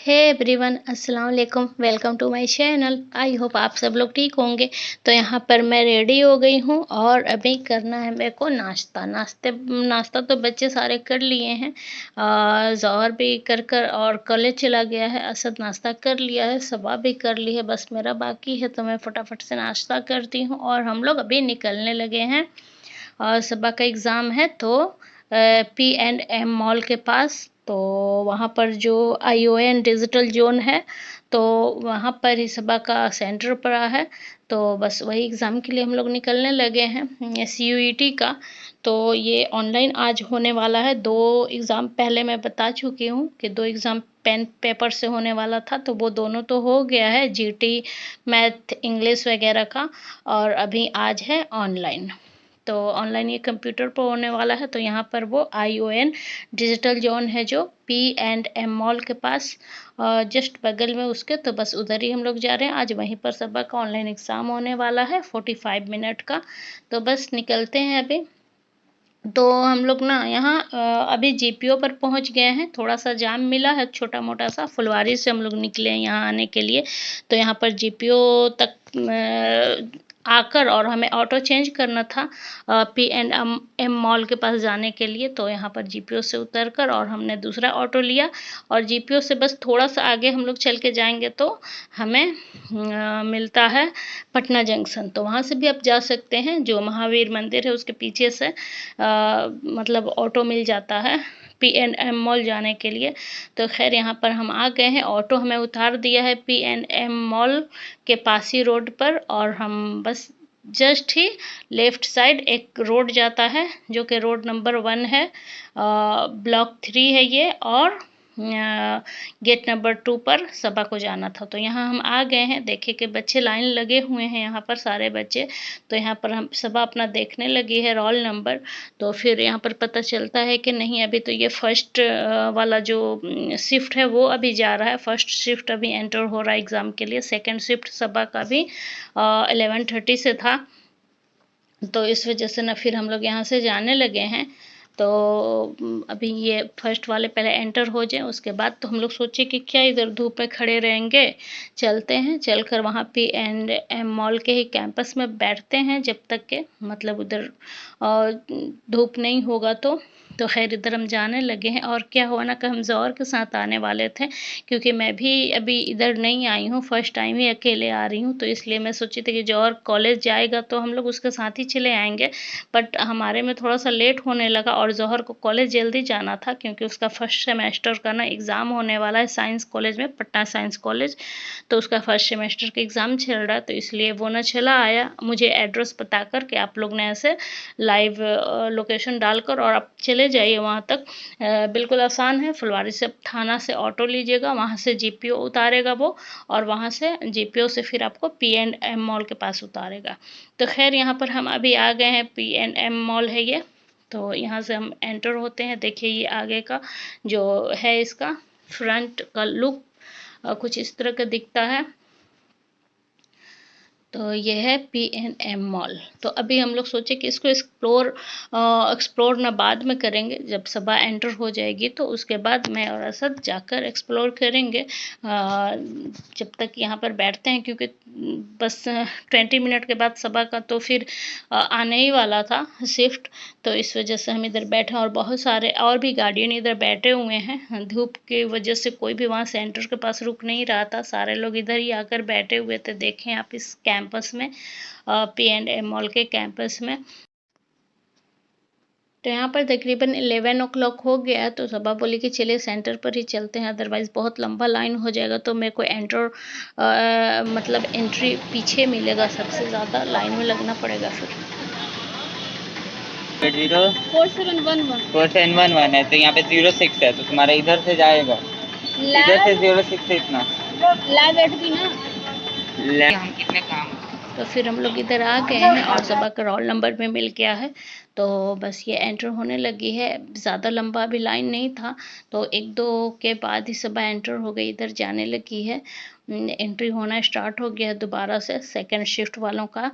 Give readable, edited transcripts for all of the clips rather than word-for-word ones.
हे everyone, अस्सलाम वालेकुम। Welcome to my channel. I hope आप सब लोग ठीक होंगे। तो यहाँ पर मैं रेडी हो गई हूँ और अभी करना है मेरे को नाश्ता। नाश्ता तो बच्चे सारे कर लिए हैं, ज़ोहर भी कर और कॉलेज चला गया है। असद नाश्ता कर लिया है, सबा भी कर ली है, बस मेरा बाकी है। तो मैं फटाफट से नाश्ता करती हूँ और हम लोग अभी निकलने लगे हैं। और सबा का एग्ज़ाम है तो P&M मॉल के पास, तो वहाँ पर जो ION डिजिटल जोन है, तो वहाँ पर ही सबा का सेंटर पड़ा है। तो बस वही एग्ज़ाम के लिए हम लोग निकलने लगे हैं, CUET का। तो ये ऑनलाइन आज होने वाला है। 2 एग्ज़ाम पहले मैं बता चुकी हूँ कि 2 एग्ज़ाम पेन पेपर से होने वाला था, तो वो दोनों तो हो गया है, GT, मैथ, इंग्लिश वगैरह का। और अभी आज है ऑनलाइन। तो ऑनलाइन ये कंप्यूटर पर होने वाला है। तो यहाँ पर वो ION डिजिटल जोन है जो P&M मॉल के पास, जस्ट बगल में उसके। तो बस उधर ही हम लोग जा रहे हैं। आज वहीं पर सबा का ऑनलाइन एग्ज़ाम होने वाला है 45 मिनट का। तो बस निकलते हैं अभी। तो हम लोग ना यहाँ अभी GPO पर पहुँच गए हैं। थोड़ा सा जाम मिला है, छोटा मोटा सा। फुलवारी से हम लोग निकले हैं यहाँ आने के लिए। तो यहाँ पर GPO तक आकर और हमें ऑटो चेंज करना था P&M मॉल के पास जाने के लिए। तो यहाँ पर GPO से उतरकर और हमने दूसरा ऑटो लिया। और GPO से बस थोड़ा सा आगे हम लोग चल के जाएंगे तो हमें मिलता है पटना जंक्शन। तो वहाँ से भी आप जा सकते हैं, जो महावीर मंदिर है उसके पीछे से मतलब ऑटो मिल जाता है P&M मॉल जाने के लिए। तो खैर यहाँ पर हम आ गए हैं। ऑटो हमें उतार दिया है P&M मॉल के पासी रोड पर। और हम बस जस्ट ही लेफ्ट साइड एक रोड जाता है जो कि रोड नंबर 1 है, ब्लॉक 3 है ये। और गेट नंबर 2 पर सबा को जाना था। तो यहाँ हम आ गए हैं। देखे कि बच्चे लाइन लगे हुए हैं यहाँ पर, सारे बच्चे। तो यहाँ पर हम सबा अपना देखने लगी है रोल नंबर। तो फिर यहाँ पर पता चलता है कि नहीं, अभी तो ये फर्स्ट वाला जो शिफ्ट है वो अभी जा रहा है। फर्स्ट शिफ्ट अभी एंटर हो रहा है एग्ज़ाम के लिए। सेकेंड शिफ्ट सबा का भी 11:30 से था। तो इस वजह से ना फिर हम लोग यहाँ से जाने लगे हैं। तो अभी ये फर्स्ट वाले पहले एंटर हो जाए, उसके बाद तो हम लोग सोचे कि क्या इधर धूप में खड़े रहेंगे, चलते हैं। चलकर वहाँ P&M मॉल के ही कैंपस में बैठते हैं जब तक के मतलब उधर धूप नहीं होगा। तो खैर इधर हम जाने लगे हैं। और क्या हुआ ना कि हम ज़ोहर के साथ आने वाले थे, क्योंकि मैं भी अभी इधर नहीं आई हूँ, फर्स्ट टाइम ही अकेले आ रही हूँ। तो इसलिए मैं सोची थी कि ज़ोहर कॉलेज जाएगा तो हम लोग उसके साथ ही चले आएंगे। बट हमारे में थोड़ा सा लेट होने लगा और ज़ोहर को कॉलेज जल्दी जाना था, क्योंकि उसका फर्स्ट सेमेस्टर का ना एग्ज़ाम होने वाला है साइंस कॉलेज में, पटना साइंस कॉलेज। तो उसका फर्स्ट सेमेस्टर का एग्ज़ाम चल रहा है। तो इसलिए वो ना चला आया, मुझे एड्रेस बता कर कि आप लोग ने ऐसे लाइव लोकेशन डालकर और आप चले जाइए वहाँ तक। बिल्कुल आसान है। फुलवारी से थाना से ऑटो लीजिएगा, वहाँ से GPO उतारेगा वो, और वहाँ से GPO से फिर आपको P&M मॉल के पास उतारेगा। तो खैर यहाँ पर हम अभी आ गए हैं, P&M मॉल है ये। तो यहाँ से हम एंटर होते हैं। देखिए ये आगे का जो है, इसका फ्रंट का लुक कुछ इस तरह का दिखता है। तो ये है P&M मॉल। तो अभी हम लोग सोचे कि इसको एक्सप्लोर ना बाद में करेंगे, जब सबा एंटर हो जाएगी तो उसके बाद मैं और असद जाकर एक्सप्लोर करेंगे। जब तक यहाँ पर बैठते हैं, क्योंकि बस 20 मिनट के बाद सबा का तो फिर आने ही वाला था शिफ्ट। तो इस वजह से हम इधर बैठे, और बहुत सारे और भी गार्डियन इधर बैठे हुए हैं। धूप की वजह से कोई भी वहाँ सेंटर के पास रुक नहीं रहा था, सारे लोग इधर ही आकर बैठे हुए थे। देखें आप इस कैंपस में, P&M मॉल के कैंपस में। तो यहाँ पर तकरीबन 11 o'clock हो गया है। तो सबा बोली कि चलिए सेंटर पर ही चलते हैं, अदरवाइज़ बहुत लंबा लाइन हो जाएगा। तो मेरे को मतलब एंट्री पीछे मिलेगा, सबसे ज़्यादा लाइन में लगना पड़ेगा फिर। 4711 है। तो यहाँ पे 06 है, तो तुम्हारा इधर से जाएगा, इधर से 06 से इतना हम कितने काम। तो फिर हम लोग इधर आ गए हैं और सबा का रोल नंबर में मिल गया है। तो बस ये एंटर होने लगी है। ज़्यादा लंबा भी लाइन नहीं था, तो 1-2 के बाद ही सबा एंटर हो गई, इधर जाने लगी है। एंट्री होना स्टार्ट हो गया दोबारा से सेकंड शिफ्ट वालों का।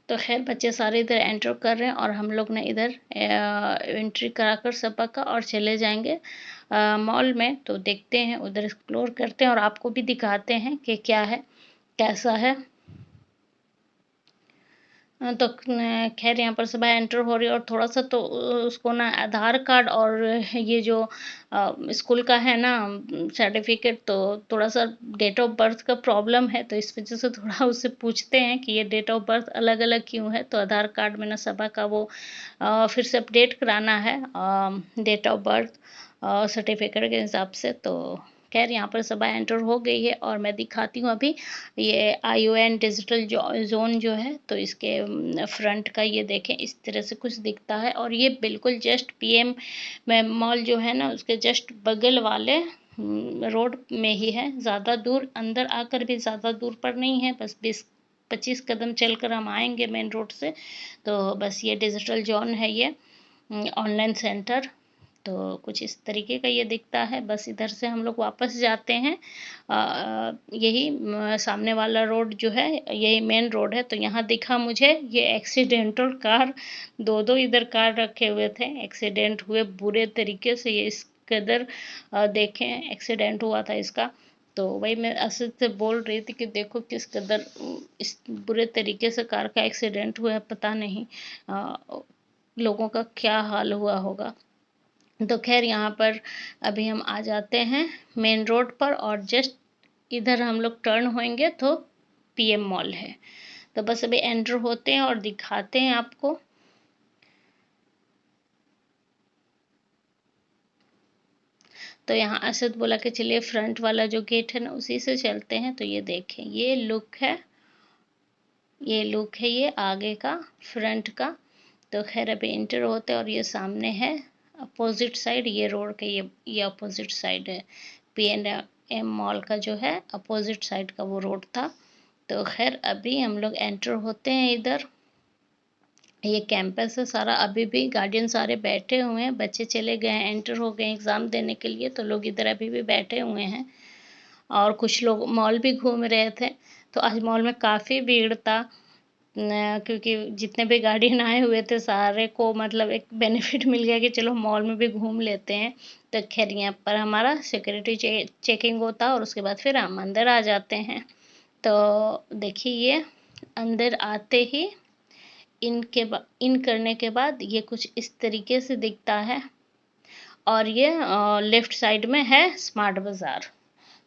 तो खैर बच्चे सारे इधर एंटर कर रहे हैं और हम लोग ने इधर एंट्री कराकर सबा का और चले जाएंगे मॉल में, तो देखते हैं उधर एक्सप्लोर करते हैं और आपको भी दिखाते हैं कि क्या है कैसा है। तो खैर यहाँ पर सुबह एंटर हो रही है और थोड़ा सा तो उसको ना आधार कार्ड और ये जो स्कूल का है ना सर्टिफिकेट, तो थोड़ा सा डेट ऑफ बर्थ का प्रॉब्लम है, तो इस वजह से थोड़ा उससे पूछते हैं कि ये डेट ऑफ बर्थ अलग अलग क्यों है। तो आधार कार्ड में ना सबा का वो फिर से अपडेट कराना है डेट ऑफ बर्थ सर्टिफिकेट के हिसाब से। तो खैर यहाँ पर सभा एंटर हो गई है और मैं दिखाती हूँ अभी ये ION डिजिटल जोन जो है, तो इसके फ्रंट का ये देखें इस तरह से कुछ दिखता है। और ये बिल्कुल जस्ट PM मॉल जो है ना उसके जस्ट बगल वाले रोड में ही है, ज़्यादा दूर अंदर आकर भी ज़्यादा दूर पर नहीं है, बस 20-25 कदम चलकर हम आएंगे मेन रोड से। तो बस ये डिजिटल जोन है, ये ऑनलाइन सेंटर। तो कुछ इस तरीके का ये दिखता है। बस इधर से हम लोग वापस जाते हैं, यही सामने वाला रोड जो है यही मेन रोड है। तो यहाँ दिखा मुझे ये एक्सीडेंटल कार, दो इधर कार रखे हुए थे, एक्सीडेंट हुए बुरे तरीके से। ये इस कदर देखें एक्सीडेंट हुआ था इसका। तो वही मैं असद से बोल रही थी कि देखो किस कदर इस बुरे तरीके से कार का एक्सीडेंट हुआ है, पता नहीं लोगों का क्या हाल हुआ होगा। तो खैर यहाँ पर अभी हम आ जाते हैं मेन रोड पर और जस्ट इधर हम लोग टर्न होंगे तो PM मॉल है। तो बस अभी एंटर होते हैं और दिखाते हैं आपको। तो यहाँ असद बोला कि चलिए फ्रंट वाला जो गेट है ना उसी से चलते हैं। तो ये देखें ये लुक है, ये आगे का फ्रंट का। तो खैर अभी इंटर होते हैं और ये सामने है अपोजिट साइड, ये रोड के ये अपोजिट साइड है। PM मॉल का जो है अपोजिट साइड का वो रोड था। तो खैर अभी हम लोग एंटर होते हैं इधर। ये कैंपस है सारा, अभी भी गार्डियन सारे बैठे हुए हैं, बच्चे चले गए हैं एंटर हो गए एग्ज़ाम देने के लिए, तो लोग इधर अभी भी बैठे हुए हैं। और कुछ लोग मॉल भी घूम रहे थे। तो आज मॉल में काफ़ी भीड़ था, क्योंकि जितने भी गार्डियन आए हुए थे सारे को मतलब एक बेनिफिट मिल गया कि चलो मॉल में भी घूम लेते हैं। तो खैर यहाँ पर हमारा सिक्योरिटी चेकिंग होता है और उसके बाद फिर हम अंदर आ जाते हैं। तो देखिए ये अंदर आते ही इन करने के बाद ये कुछ इस तरीके से दिखता है। और ये लेफ्ट साइड में है स्मार्ट बाज़ार।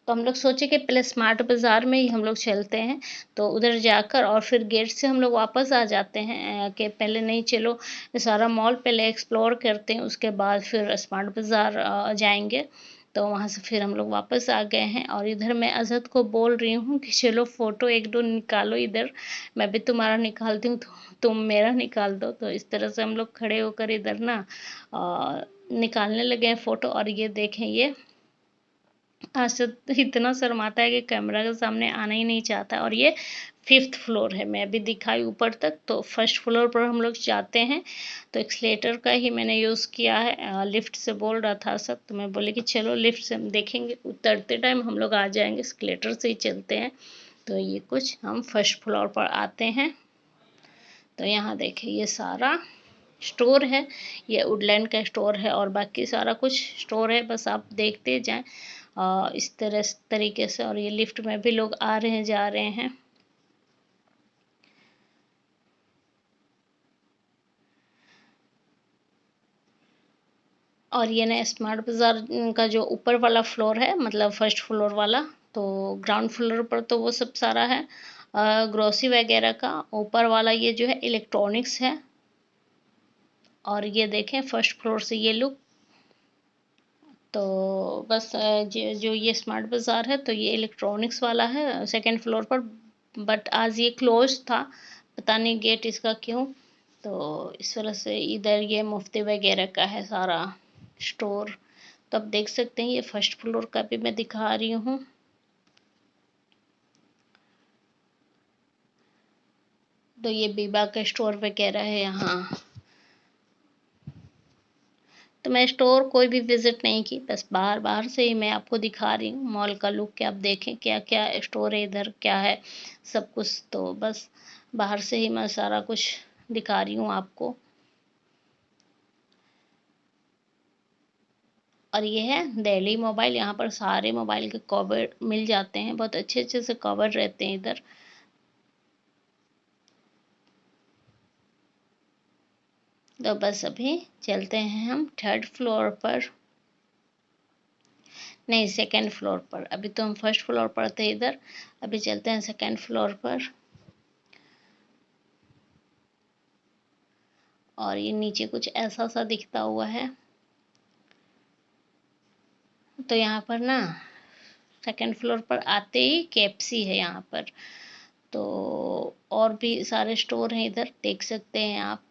तो हम लोग सोचे कि पहले स्मार्ट बाज़ार में ही हम लोग चलते हैं, तो उधर जाकर और फिर गेट से हम लोग वापस आ जाते हैं कि पहले नहीं चलो सारा मॉल पहले एक्सप्लोर करते हैं, उसके बाद फिर स्मार्ट बाज़ार जाएंगे। तो वहाँ से फिर हम लोग वापस आ गए हैं और इधर मैं अजहद को बोल रही हूँ कि चलो फ़ोटो एक दो निकालो इधर, मैं भी तुम्हारा निकालती हूँ तो तुम मेरा निकाल दो। तो इस तरह से हम लोग खड़े होकर इधर ना निकालने लगे हैं फ़ोटो। और ये देखें ये असद इतना शर्माता है कि कैमरा के सामने आना ही नहीं चाहता। और ये 5th फ्लोर है, मैं अभी दिखाई ऊपर तक। तो फर्स्ट फ्लोर पर हम लोग जाते हैं, तो एक्सलेटर का ही मैंने यूज़ किया है, लिफ्ट से बोल रहा था असद, तो मैं बोले कि चलो लिफ्ट से हम देखेंगे, उतरते टाइम हम लोग आ जाएंगे, एक्सलेटर से ही चलते हैं। तो ये कुछ हम फर्स्ट फ्लोर पर आते हैं। तो यहाँ देखें ये सारा स्टोर है, ये वुडलैंड का स्टोर है और बाकी सारा कुछ स्टोर है, बस आप देखते जाएं इस तरीके से। और ये लिफ्ट में भी लोग आ रहे हैं जा रहे हैं। और ये ना स्मार्ट बाज़ार का जो ऊपर वाला फ्लोर है, मतलब फर्स्ट फ्लोर वाला, तो ग्राउंड फ्लोर पर तो वो सब सारा है ग्रोसरी वगैरह का। ऊपर वाला ये जो है इलेक्ट्रॉनिक्स है। और ये देखें फर्स्ट फ्लोर से ये लुक। तो बस जो ये स्मार्ट बाज़ार है तो ये इलेक्ट्रॉनिक्स वाला है सेकंड फ्लोर पर, बट आज ये क्लोज था, पता नहीं गेट इसका क्यों। तो इस वजह से इधर ये मुफ्ती वगैरह का है सारा स्टोर। तो आप देख सकते हैं ये फर्स्ट फ्लोर का भी मैं दिखा रही हूँ। तो ये बीबा का स्टोर वगैरह है यहाँ। तो मैं स्टोर कोई भी विज़िट नहीं की, बस बाहर बाहर से ही मैं आपको दिखा रही हूँ मॉल का लुक, कि आप देखें क्या क्या स्टोर है इधर, क्या है सब कुछ। तो बस बाहर से ही मैं सारा कुछ दिखा रही हूँ आपको। और ये है दिल्ली मोबाइल। यहाँ पर सारे मोबाइल के कवर मिल जाते हैं, बहुत अच्छे अच्छे से कवर रहते हैं इधर। तो बस अभी चलते हैं हम थर्ड फ्लोर पर, नहीं सेकंड फ्लोर पर। अभी तो हम फर्स्ट फ्लोर पर थे इधर, अभी चलते हैं सेकंड फ्लोर पर। और ये नीचे कुछ ऐसा सा दिखता हुआ है। तो यहाँ पर ना सेकंड फ्लोर पर आते ही केएफसी है यहाँ पर। तो और भी सारे स्टोर हैं इधर, देख सकते हैं आप।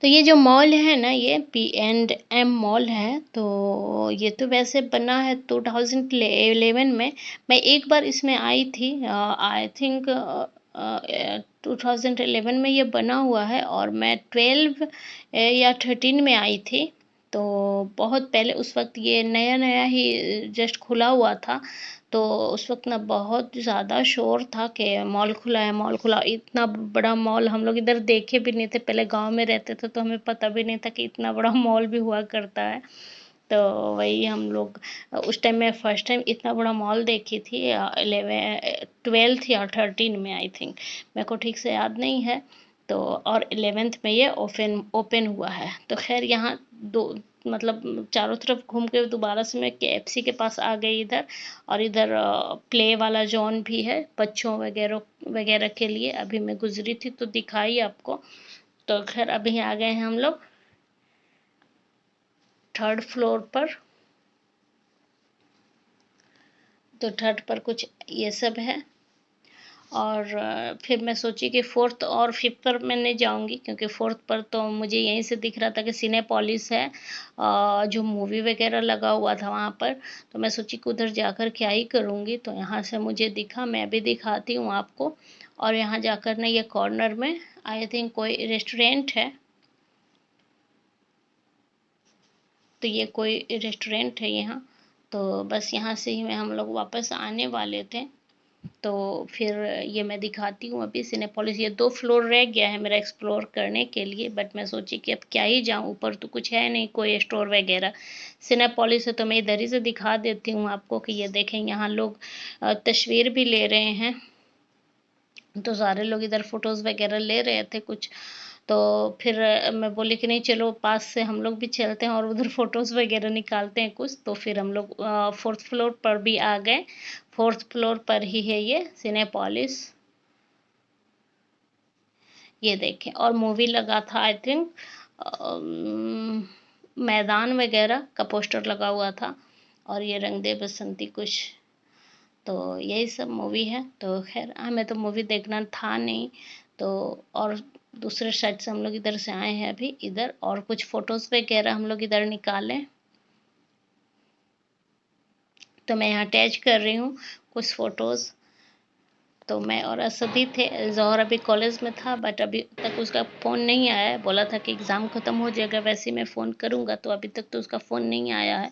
तो ये जो मॉल है ना, ये P&M मॉल है। तो ये तो वैसे बना है 2011 में। मैं एक बार इसमें आई थी, आई थिंक 2011 में ये बना हुआ है, और मैं 12 या 13 में आई थी। तो बहुत पहले, उस वक्त ये नया नया ही जस्ट खुला हुआ था। तो उस वक्त ना बहुत ज़्यादा शोर था कि मॉल खुला है, मॉल खुला। इतना बड़ा मॉल हम लोग इधर देखे भी नहीं थे, पहले गांव में रहते थे तो हमें पता भी नहीं था कि इतना बड़ा मॉल भी हुआ करता है। तो वही हम लोग उस टाइम में फर्स्ट टाइम इतना बड़ा मॉल देखी थी, 12 या 13 में आई थिंक, मेरे को ठीक से याद नहीं है। तो और 11th में ये ओपन ओपन हुआ है। तो खैर यहाँ दो मतलब चारों तरफ घूम के दोबारा से मैं केएफसी के पास आ गई इधर। और इधर प्ले वाला जोन भी है बच्चों वगैरह वगैरह के लिए। अभी मैं गुजरी थी तो दिखाई आपको। तो खैर अभी आ गए हैं हम लोग थर्ड फ्लोर पर। तो थर्ड पर कुछ ये सब है। और फिर मैं सोची कि फोर्थ और फिफ्थ पर मैं नहीं जाऊंगी, क्योंकि फोर्थ पर तो मुझे यहीं से दिख रहा था कि सिनेपोलिस है, जो मूवी वगैरह लगा हुआ था वहाँ पर। तो मैं सोची कि उधर जाकर क्या ही करूँगी। तो यहाँ से मुझे दिखा, मैं भी दिखाती हूँ आपको। और यहाँ जाकर ना ये कॉर्नर में आई थिंक कोई रेस्टोरेंट है। तो ये कोई रेस्टोरेंट है यहाँ। तो बस यहाँ से ही हम लोग वापस आने वाले थे। तो फिर ये मैं दिखाती हूँ अभी सिनेपोलिस। ये 2 फ्लोर रह गया है मेरा एक्सप्लोर करने के लिए, बट मैं सोची कि अब क्या ही जाऊँ, ऊपर तो कुछ है नहीं कोई स्टोर वगैरह। सिनेपोलिस है तो मैं इधर ही से दिखा देती हूँ आपको कि ये देखें, यहाँ लोग तस्वीर भी ले रहे हैं। तो सारे लोग इधर फोटोज़ वगैरह ले रहे थे कुछ। तो फिर मैं बोली कि नहीं चलो पास से हम लोग भी चलते हैं और उधर फोटोज़ वगैरह निकालते हैं कुछ। तो फिर हम लोग फोर्थ फ्लोर पर भी आ गए। फोर्थ फ्लोर पर ही है ये सिनेपोलिस। ये देखें, और मूवी लगा था आई थिंक मैदान वगैरह का पोस्टर लगा हुआ था। और ये रंग दे बसंती कुछ, तो यही सब मूवी है। तो खैर हमें तो मूवी देखना था नहीं। तो और दूसरे साइड से हम लोग इधर से आए हैं अभी इधर, और कुछ फोटोज़ वगैरह हम लोग इधर निकालें। तो मैं यहाँ अटैच कर रही हूँ कुछ फ़ोटोज़। तो मैं और असद ही थे। जौहर अभी कॉलेज में था, बट अभी तक उसका फ़ोन नहीं आया है। बोला था कि एग्ज़ाम ख़त्म हो जाएगा वैसे मैं फ़ोन करूँगा, तो अभी तक तो उसका फ़ोन नहीं आया है।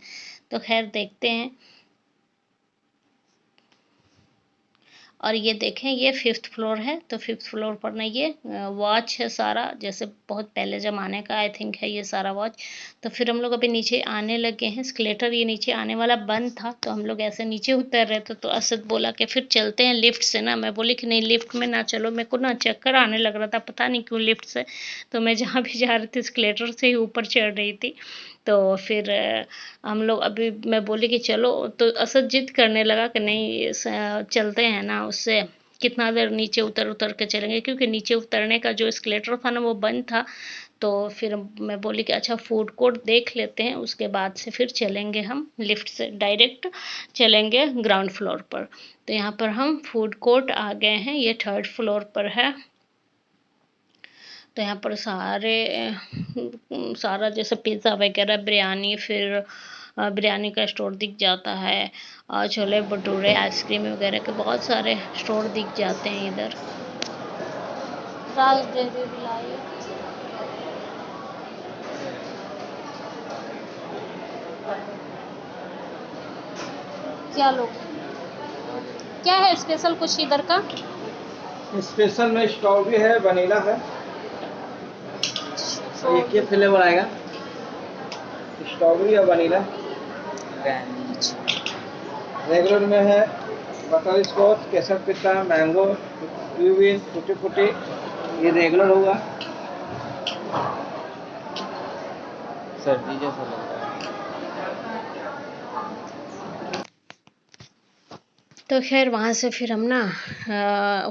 तो खैर देखते हैं। और ये देखें, ये फिफ्थ फ्लोर है। तो फिफ्थ फ्लोर पर ना ये वॉच है सारा, जैसे बहुत पहले ज़माने का आई थिंक है ये सारा वॉच। तो फिर हम लोग अभी नीचे आने लगे हैं। एस्केलेटर ये नीचे आने वाला बंद था, तो हम लोग ऐसे नीचे उतर रहे थे। तो असद बोला कि फिर चलते हैं लिफ्ट से ना। मैं बोली कि नहीं लिफ्ट में ना चलो, मेरे को ना चक्कर आने लग रहा था, पता नहीं क्यों लिफ्ट से। तो मैं जहाँ भी जा रही थी एस्केलेटर से ही ऊपर चढ़ रही थी। तो फिर हम लोग अभी, मैं बोली कि चलो, तो असद जिद करने लगा कि नहीं चलते हैं ना, उससे कितना देर नीचे उतर उतर के चलेंगे, क्योंकि नीचे उतरने का जो एस्केलेटर था ना वो बंद था। तो फिर मैं बोली कि अच्छा फूड कोर्ट देख लेते हैं, उसके बाद से फिर चलेंगे हम लिफ्ट से डायरेक्ट चलेंगे ग्राउंड फ्लोर पर। तो यहाँ पर हम फूड कोर्ट आ गए हैं, ये थर्ड फ्लोर पर है। तो यहाँ पर सारा जैसे पिज़्ज़ा वगैरह, बिरयानी, फिर बिरयानी का स्टोर दिख जाता है, और छोले भटूरे, आइसक्रीम वगैरह के बहुत सारे स्टोर दिख जाते हैं इधर। राज डेयरी भी लाई। क्या लो, क्या है स्पेशल कुछ इधर का? स्पेशल में स्ट्रॉबेरी है, वनीला है। एक ये फ्लेवर आएगा, स्ट्रॉबेरी और वनीला। रेगुलर में है बटर स्कॉच, केसर पिस्ता, मैंगो, ट्यूबिन, टूटी फूटी। ये रेगुलर होगा। सर्दी जैसा लग रहा है। तो खैर वहाँ से फिर हम ना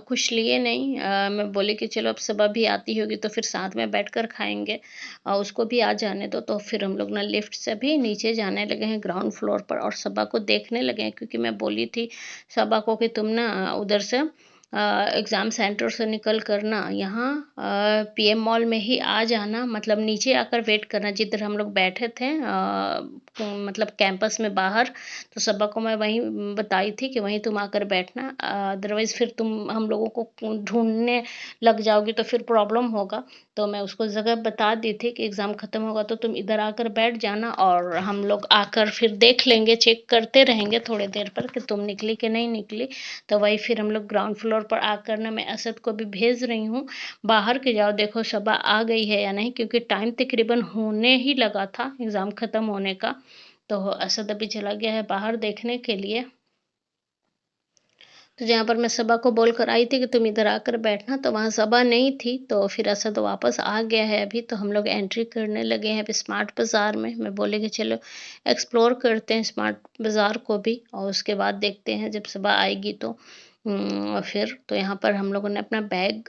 कुछ लिए नहीं। मैं बोली कि चलो अब सुबह भी आती होगी तो फिर साथ में बैठकर खाएंगे, उसको भी आ जाने दो। तो फिर हम लोग ना लिफ्ट से भी नीचे जाने लगे हैं ग्राउंड फ्लोर पर, और सबा को देखने लगे हैं, क्योंकि मैं बोली थी सबा को कि तुम ना उधर से एग्ज़ाम सेंटर से निकल कर ना यहाँ पीएम मॉल में ही आ जाना, मतलब नीचे आकर वेट करना जिधर हम लोग बैठे थे, मतलब कैंपस में बाहर। तो सबा को मैं वहीं बताई थी कि वहीं तुम आकर बैठना, अदरवाइज़ फिर तुम हम लोगों को ढूंढने लग जाओगी तो फिर प्रॉब्लम होगा। तो मैं उसको जगह बता दी थी कि एग्ज़ाम ख़त्म होगा तो तुम इधर आकर बैठ जाना, और हम लोग आकर फिर देख लेंगे, चेक करते रहेंगे थोड़ी देर पर कि तुम निकली कि नहीं निकली। तो वही फिर हम लोग ग्राउंड फ्लोर पर आकर ना मैं असद को भी भेज रही हूँ बाहर के, जाओ देखो सबा आ गई है या नहीं, क्योंकि टाइम तकरीबन होने ही लगा था एग्ज़ाम ख़त्म होने का। तो असद अभी चला गया है बाहर देखने के लिए। तो जहाँ पर मैं सबा को बोल कर आई थी कि तुम इधर आकर बैठना, तो वहाँ सबा नहीं थी, तो फिर असद वापस आ गया है अभी। तो हम लोग एंट्री करने लगे हैं अभी स्मार्ट बाज़ार में। मैं बोले कि चलो एक्सप्लोर करते हैं स्मार्ट बाज़ार को भी, और उसके बाद देखते हैं जब सबा आएगी तो फिर। तो यहाँ पर हम लोगों ने अपना बैग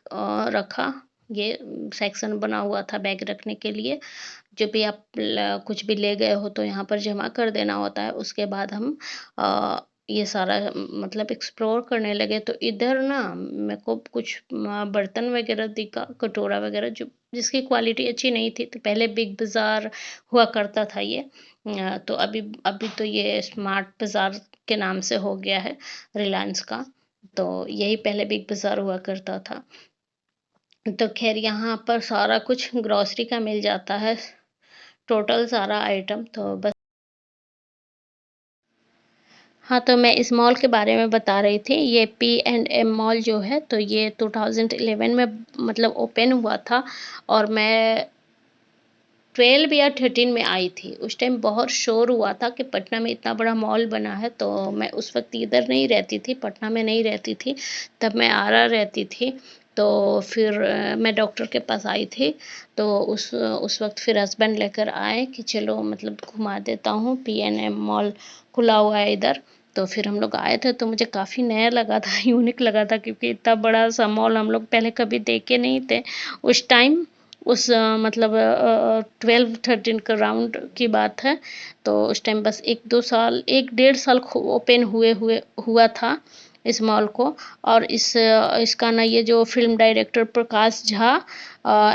रखा, ये सेक्शन बना हुआ था बैग रखने के लिए। जो भी आप कुछ भी ले गए हो तो यहाँ पर जमा कर देना होता है। उसके बाद हम ये सारा मतलब एक्सप्लोर करने लगे। तो इधर ना मेरे को कुछ बर्तन वगैरह दिखा, कटोरा वगैरह, जो जिसकी क्वालिटी अच्छी नहीं थी। तो पहले बिग बाज़ार हुआ करता था ये, तो अभी अभी तो ये स्मार्ट बाज़ार के नाम से हो गया है रिलायंस का। तो यही पहले बिग बाज़ार हुआ करता था। तो खैर यहाँ पर सारा कुछ ग्रॉसरी का मिल जाता है, टोटल सारा आइटम। तो बस हाँ, तो मैं इस मॉल के बारे में बता रही थी। ये P&M मॉल जो है तो ये 2011 में मतलब ओपन हुआ था, और मैं 12 या 13 में आई थी। उस टाइम बहुत शोर हुआ था कि पटना में इतना बड़ा मॉल बना है। तो मैं उस वक्त इधर नहीं रहती थी, पटना में नहीं रहती थी, तब मैं आरा रहती थी। तो फिर मैं डॉक्टर के पास आई थी। तो उस वक्त फिर हस्बैंड लेकर आए कि चलो मतलब घुमा देता हूँ, P&M मॉल खुला हुआ है इधर। तो फिर हम लोग आए थे, तो मुझे काफ़ी नया लगा था, यूनिक लगा था, क्योंकि इतना बड़ा सा मॉल हम लोग पहले कभी देखे नहीं थे उस टाइम। उस मतलब 12-13 का राउंड की बात है। तो उस टाइम बस 1-2 साल, 1-1.5 साल ओपन हुआ था इस मॉल को। और इसका ना ये जो film director Prakash Jha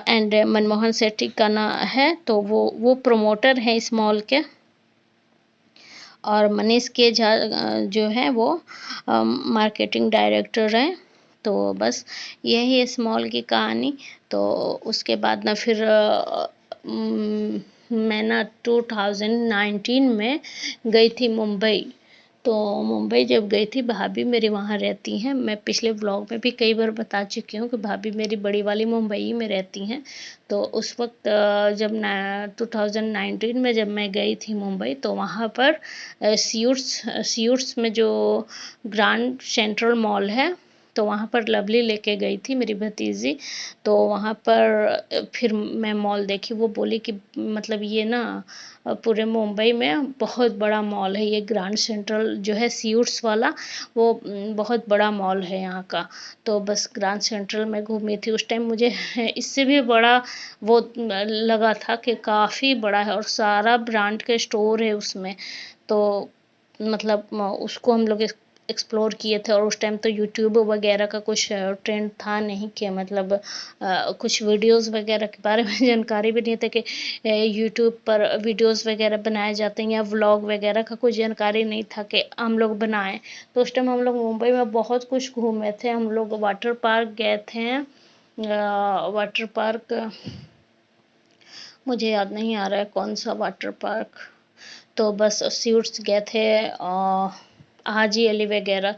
and Manmohan Sethi का ना है, तो वो प्रमोटर हैं इस मॉल के। और मनीष के झा जो है वो मार्केटिंग डायरेक्टर हैं। तो बस यही इस मॉल की कहानी। तो उसके बाद ना फिर मैं ना 2019 में गई थी मुंबई। तो मुंबई जब गई थी, भाभी मेरी वहाँ रहती हैं। मैं पिछले व्लॉग में भी कई बार बता चुकी हूँ कि भाभी मेरी बड़ी वाली मुंबई में रहती हैं। तो उस वक्त जब ना 2019 में जब मैं गई थी मुंबई, तो वहाँ पर सीयूट्स में जो ग्रैंड सेंट्रल मॉल है, तो वहाँ पर लवली लेके गई थी मेरी भतीजी। तो वहाँ पर फिर मैं मॉल देखी। वो बोली कि मतलब ये ना पूरे मुंबई में बहुत बड़ा मॉल है ये ग्रैंड सेंट्रल जो है सीयूट्स वाला, वो बहुत बड़ा मॉल है यहाँ का। तो बस ग्रैंड सेंट्रल में घूमी थी। उस टाइम मुझे इससे भी बड़ा वो लगा था कि काफ़ी बड़ा है और सारा ब्रांड के स्टोर है उसमें। तो मतलब उसको हम लोग एक्सप्लोर किए थे। और उस टाइम तो यूट्यूब वगैरह का कुछ ट्रेंड था नहीं कि मतलब कुछ वीडियोस वगैरह के बारे में जानकारी भी नहीं था कि यूट्यूब पर वीडियोस वगैरह बनाए जाते हैं, या व्लॉग वगैरह का कुछ जानकारी नहीं था कि हम लोग बनाएं। तो उस टाइम हम लोग मुंबई में बहुत कुछ घूमे थे। हम लोग वाटर पार्क गए थे, वाटर पार्क मुझे याद नहीं आ रहा है कौन सा वाटर पार्क। तो बस स्यूट्स गए थे हाजी अली वगैरह,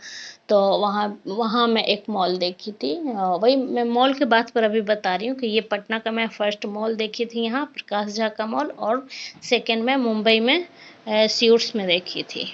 तो वहाँ वहाँ मैं एक मॉल देखी थी। वही मैं मॉल के बात पर अभी बता रही हूँ कि ये पटना का मैं फर्स्ट मॉल देखी थी यहाँ प्रकाश झा का मॉल, और सेकंड में मुंबई में स्यूट्स में देखी थी।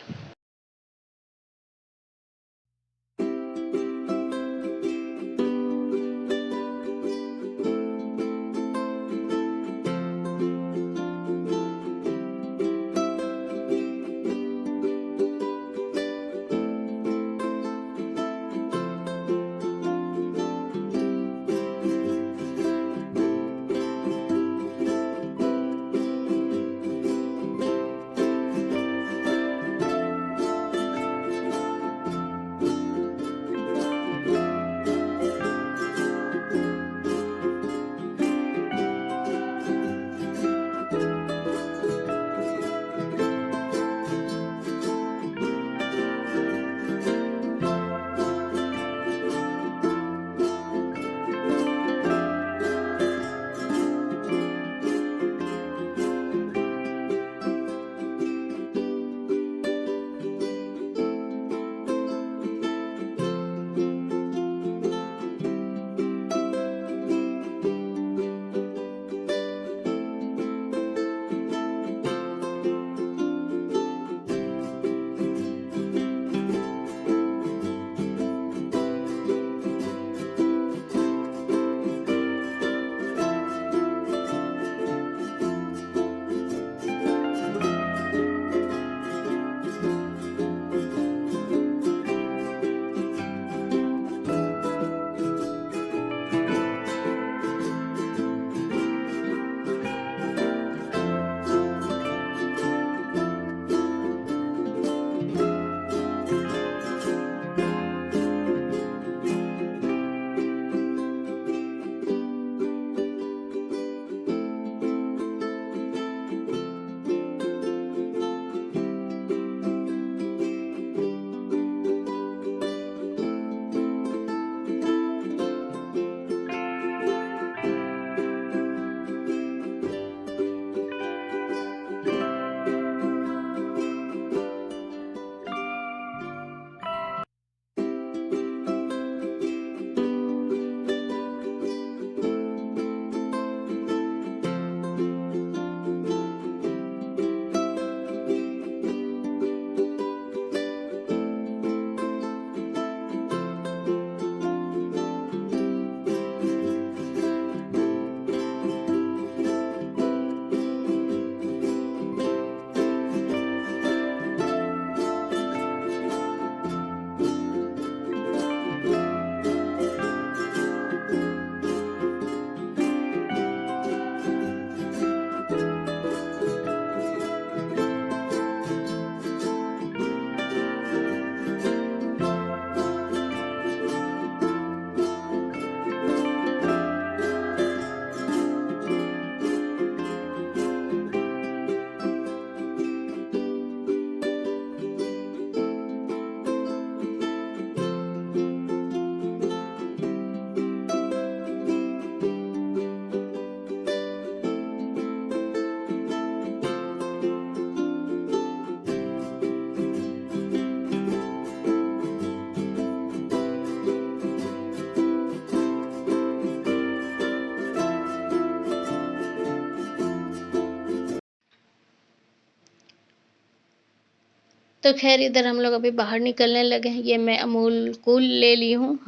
तो खैर इधर हम लोग अभी बाहर निकलने लगे हैं। ये मैं अमूल कूल ले ली हूँ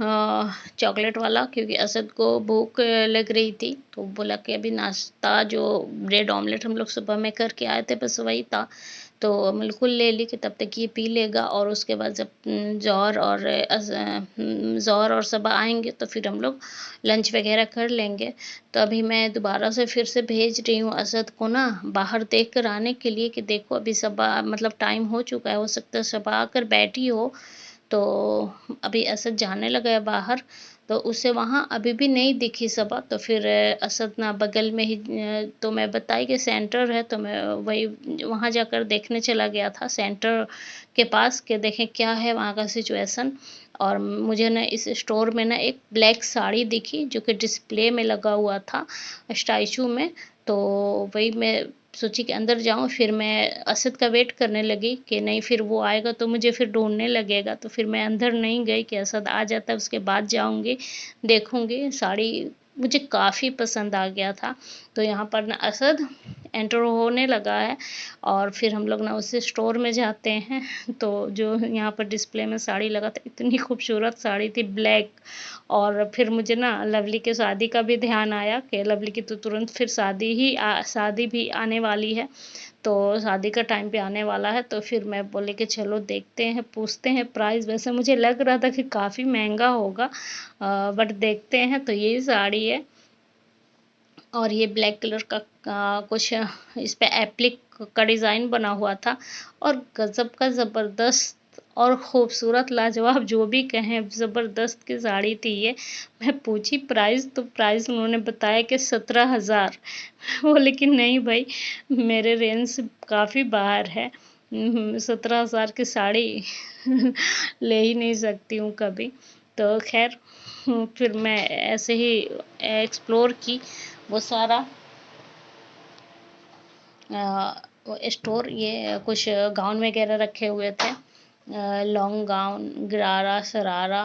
चॉकलेट वाला, क्योंकि असद को भूख लग रही थी, तो बोला कि अभी नाश्ता जो ब्रेड ऑमलेट हम लोग सुबह में करके आए थे बस वही था, तो बिल्कुल ले ली कि तब तक ये पी लेगा, और उसके बाद जब ज़ोहर और सबा आएंगे तो फिर हम लोग लंच वगैरह कर लेंगे। तो अभी मैं दोबारा से फिर से भेज रही हूँ असद को ना बाहर देख कर आने के लिए कि देखो अभी सबा मतलब टाइम हो चुका है, हो सकता है सबा आकर बैठी हो, तो अभी असद जाने लगा है बाहर, तो उसे वहाँ अभी भी नहीं दिखी सबा, तो फिर असद ना बगल में ही तो मैं बताई कि सेंटर है, तो मैं वही वहाँ जाकर देखने चला गया था सेंटर के पास कि देखें क्या है वहाँ का सिचुएशन। और मुझे ना इस स्टोर में ना एक ब्लैक साड़ी दिखी जो कि डिस्प्ले में लगा हुआ था स्टैचू में, तो वही मैं सोची कि अंदर जाऊं, फिर मैं असद का वेट करने लगी कि नहीं फिर वो आएगा तो मुझे फिर ढूंढने लगेगा, तो फिर मैं अंदर नहीं गई कि असद आ जाता है उसके बाद जाऊंगी देखूंगी। साड़ी मुझे काफ़ी पसंद आ गया था। तो यहाँ पर ना असद एंटर होने लगा है और फिर हम लोग ना उसी स्टोर में जाते हैं। तो जो यहाँ पर डिस्प्ले में साड़ी लगा था, इतनी खूबसूरत साड़ी थी ब्लैक। और फिर मुझे ना लवली के शादी का भी ध्यान आया कि लवली की तो तुरंत फिर शादी भी आने वाली है, तो शादी का टाइम पे आने वाला है। तो फिर मैं बोले कि चलो देखते हैं, पूछते हैं प्राइस। वैसे मुझे लग रहा था कि काफ़ी महंगा होगा, बट देखते हैं। तो यही साड़ी है और ये ब्लैक कलर का कुछ इस पे एप्लिक का डिज़ाइन बना हुआ था और गजब का ज़बरदस्त और खूबसूरत लाजवाब जो भी कहें, ज़बरदस्त की साड़ी थी ये। मैं पूछी प्राइस, तो प्राइस उन्होंने बताया कि 17,000। वो लेकिन नहीं भाई, मेरे रेंज से काफ़ी बाहर है। 17,000 की साड़ी ले ही नहीं सकती हूँ कभी। तो खैर फिर मैं ऐसे ही एक्सप्लोर की वो सारा वो स्टोर। ये कुछ गाउन वगैरह रखे हुए थे, लॉन्ग गाउन, गरारा शरारा।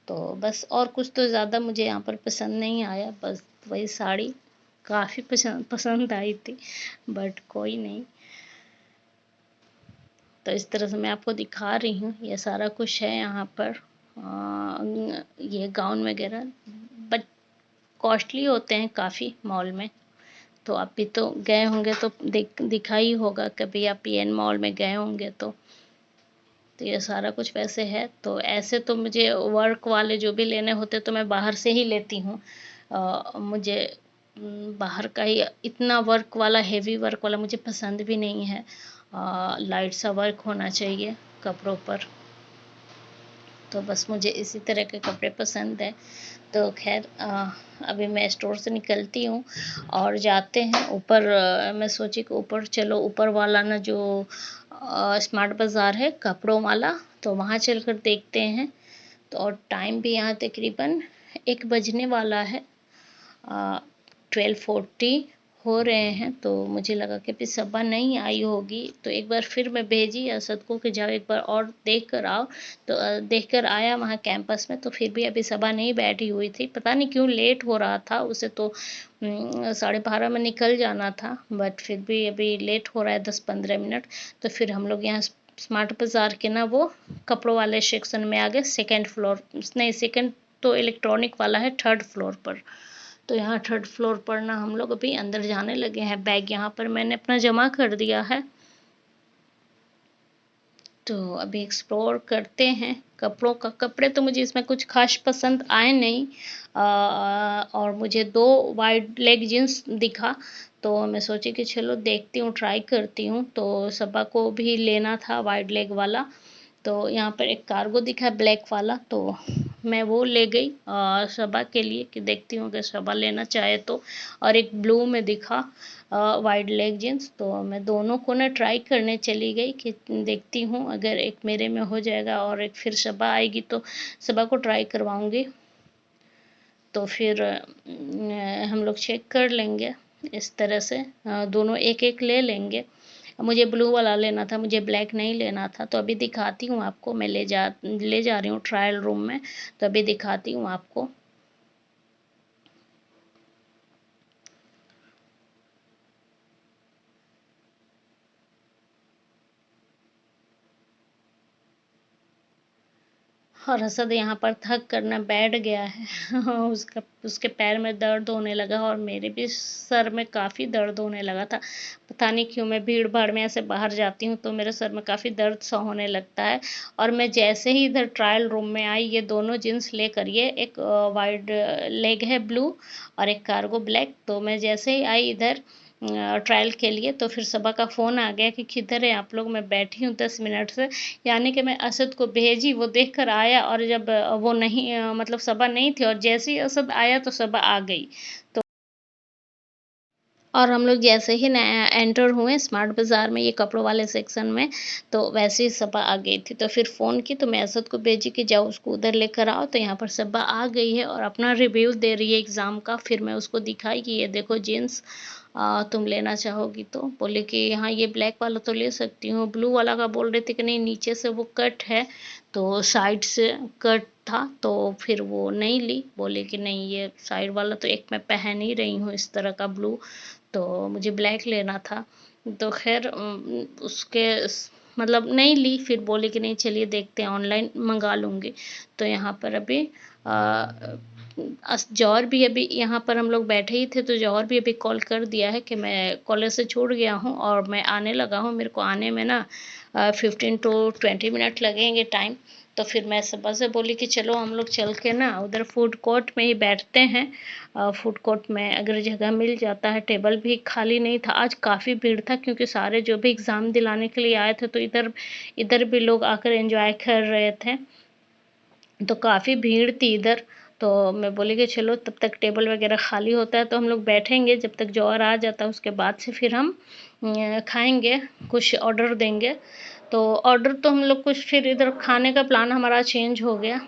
तो बस और कुछ तो ज़्यादा मुझे यहाँ पर पसंद नहीं आया, बस वही साड़ी काफ़ी पसंद आई थी, बट कोई नहीं। तो इस तरह से मैं आपको दिखा रही हूँ, ये सारा कुछ है यहाँ पर। ये गाउन वगैरह बट कॉस्टली होते हैं काफ़ी मॉल में। तो आप भी तो गए होंगे तो दिखा ही होगा, कभी आप पीएन मॉल में गए होंगे तो ये सारा कुछ वैसे है। तो ऐसे तो मुझे वर्क वाले जो भी लेने होते तो मैं बाहर से ही लेती हूँ। मुझे बाहर का ही इतना वर्क वाला, हेवी वर्क वाला मुझे पसंद भी नहीं है। लाइट सा वर्क होना चाहिए कपड़ों पर। तो बस मुझे इसी तरह के कपड़े पसंद है। तो खैर अभी मैं स्टोर से निकलती हूँ और जाते हैं ऊपर। मैं सोची कि ऊपर चलो, ऊपर वाला ना जो स्मार्ट बाज़ार है कपड़ों वाला, तो वहाँ चलकर देखते हैं। तो और टाइम भी यहाँ तकरीबन 1 बजने वाला है, 12:40 हो रहे हैं। तो मुझे लगा कि अभी सबा नहीं आई होगी, तो एक बार फिर मैं भेजी असद को कि जाओ एक बार और देख कर आओ। तो देख कर आया वहाँ कैंपस में, तो फिर भी अभी सबा नहीं बैठी हुई थी। पता नहीं क्यों लेट हो रहा था उसे, तो 12:30 में निकल जाना था, बट फिर भी अभी लेट हो रहा है 10-15 मिनट। तो फिर हम लोग यहाँ स्मार्ट बाज़ार के ना वो कपड़ों वाले सेक्शन में आ गए, 2nd फ्लोर नहीं, 2nd तो इलेक्ट्रॉनिक वाला है, 3rd फ्लोर पर। तो यहाँ 3rd फ्लोर पर ना हम लोग अभी अंदर जाने लगे हैं। बैग यहाँ पर मैंने अपना जमा कर दिया है, तो अभी एक्सप्लोर करते हैं कपड़ों का। कपड़े तो मुझे इसमें कुछ खास पसंद आए नहीं, और मुझे 2 वाइड लेग जीन्स दिखा, तो मैं सोची कि चलो देखती हूँ, ट्राई करती हूँ। तो सबा को भी लेना था वाइड लेग वाला। तो यहाँ पर एक कार्गो दिखा ब्लैक वाला, तो मैं वो ले गई सबा के लिए कि देखती हूँ अगर सबा लेना चाहे तो। और एक ब्लू में दिखा वाइड लेग जीन्स, तो मैं दोनों को ना ट्राई करने चली गई कि देखती हूँ अगर एक मेरे में हो जाएगा और एक फिर सबा आएगी तो सबा को ट्राई करवाऊँगी। तो फिर हम लोग चेक कर लेंगे इस तरह से, दोनों एक एक ले लेंगे। मुझे ब्लू वाला लेना था, मुझे ब्लैक नहीं लेना था। तो अभी दिखाती हूँ आपको, मैं ले जा रही हूँ ट्रायल रूम में, तो अभी दिखाती हूँ आपको। और असद यहाँ पर थक कर ना बैठ गया है। उसके पैर में दर्द होने लगा और मेरे भी सर में काफ़ी दर्द होने लगा था। पता नहीं क्यों मैं भीड़ भाड़ में ऐसे बाहर जाती हूँ तो मेरे सर में काफ़ी दर्द सा होने लगता है। और मैं जैसे ही इधर ट्रायल रूम में आई, ये दोनों जींस लेकर, ये एक वाइड लेग है ब्लू और एक कार्गो ब्लैक। तो मैं जैसे ही आई इधर ट्रायल के लिए, तो फिर सबा का फ़ोन आ गया कि किधर है आप लोग, मैं बैठी हूँ 10 मिनट से। यानी कि मैं असद को भेजी, वो देख कर आया, और जब वो नहीं मतलब सबा नहीं थी, और जैसे ही असद आया तो सबा आ गई। तो और हम लोग जैसे ही नया एंटर हुए स्मार्ट बाज़ार में, ये कपड़ों वाले सेक्शन में, तो वैसे ही सबा आ गई थी। तो फिर फ़ोन की, तो मैं असद को भेजी कि जाओ उसको उधर लेकर आओ। तो यहाँ पर सबा आ गई है और अपना रिव्यू दे रही है एग्ज़ाम का। फिर मैं उसको दिखाई कि ये देखो जीन्स, तुम लेना चाहोगी तो। बोले कि हाँ ये ब्लैक वाला तो ले सकती हूँ। ब्लू वाला का बोल रहे थे कि नहीं नीचे से वो कट है तो साइड से कट था, तो फिर वो नहीं ली। बोले कि नहीं ये साइड वाला तो एक मैं पहन ही रही हूँ इस तरह का ब्लू, तो मुझे ब्लैक लेना था। तो खैर उसके मतलब नहीं ली। फिर बोले कि नहीं चलिए देखते हैं ऑनलाइन मंगा लूँगी। तो यहाँ पर अभी जौहर भी अभी यहाँ पर हम लोग बैठे ही थे, तो जौहर भी अभी कॉल कर दिया है कि मैं कॉलेज से छूट गया हूँ और मैं आने लगा हूँ, मेरे को आने में ना 15 to 20 मिनट लगेंगे टाइम। तो फिर मैं सुबह से बोली कि चलो हम लोग चल के ना उधर फूड कोर्ट में ही बैठते हैं। फूड कोर्ट में अगर जगह मिल जाता है, टेबल भी खाली नहीं था। आज काफ़ी भीड़ था क्योंकि सारे जो भी एग्ज़ाम दिलाने के लिए आए थे, तो इधर इधर भी लोग आकर एंजॉय कर रहे थे, तो काफ़ी भीड़ थी इधर। तो मैं बोली कि चलो तब तक टेबल वगैरह खाली होता है तो हम लोग बैठेंगे, जब तक जौहर आ जाता है उसके बाद से फिर हम खाएंगे, कुछ ऑर्डर देंगे। तो ऑर्डर तो हम लोग कुछ फिर इधर खाने का प्लान हमारा चेंज हो गया।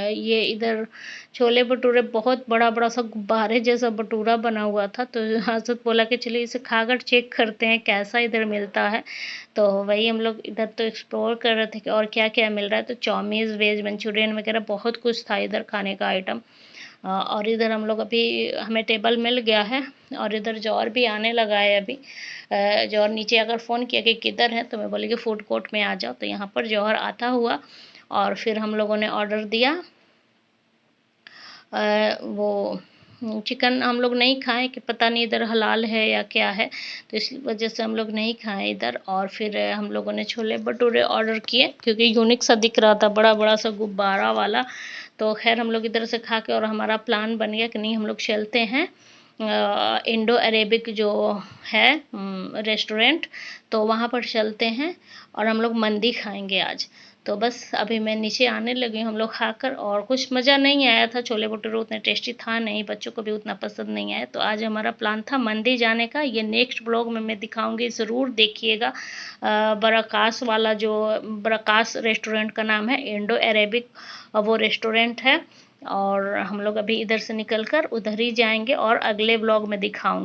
ये इधर छोले भटूरे, बहुत बड़ा बड़ा सा गुब्बारे जैसा भटूरा बना हुआ था, तो हसरत बोला कि चलिए इसे खाकर चेक करते हैं कैसा इधर मिलता है। तो वही हम लोग इधर तो एक्सप्लोर कर रहे थे कि और क्या क्या मिल रहा है। तो चाउमीन, वेज मंचूरियन वगैरह बहुत कुछ था इधर खाने का आइटम। और इधर हम लोग अभी हमें टेबल मिल गया है और इधर जौहर भी आने लगा है अभी। जौहर नीचे अगर फ़ोन किया कि किधर है, तो मैं बोली कि फूड कोर्ट में आ जाओ। तो यहाँ पर जौहर आता हुआ और फिर हम लोगों ने ऑर्डर दिया। वो चिकन हम लोग नहीं खाए कि पता नहीं इधर हलाल है या क्या है, तो इस वजह से हम लोग नहीं खाए इधर। और फिर हम लोगों ने छोले भटूरे ऑर्डर किए क्योंकि यूनिक सा दिख रहा था, बड़ा बड़ा सा गुब्बारा वाला। तो खैर हम लोग इधर से खा के और हमारा प्लान बन गया कि नहीं हम लोग चलते हैं इंडो अरेबिक जो है रेस्टोरेंट, तो वहाँ पर चलते हैं और हम लोग मंदी खाएंगे आज। तो बस अभी मैं नीचे आने लगी हूँ हम लोग खाकर, और कुछ मज़ा नहीं आया था, छोले भटूरे उतने टेस्टी था नहीं, बच्चों को भी उतना पसंद नहीं आया। तो आज हमारा प्लान था मंदी जाने का। ये नेक्स्ट ब्लॉग में मैं दिखाऊंगी, ज़रूर देखिएगा। बराकास वाला जो बराकास रेस्टोरेंट का नाम है, इंडो अरेबिक वो रेस्टोरेंट है। और हम लोग अभी इधर से निकल कर उधर ही जाएंगे और अगले ब्लॉग में दिखाऊंगी।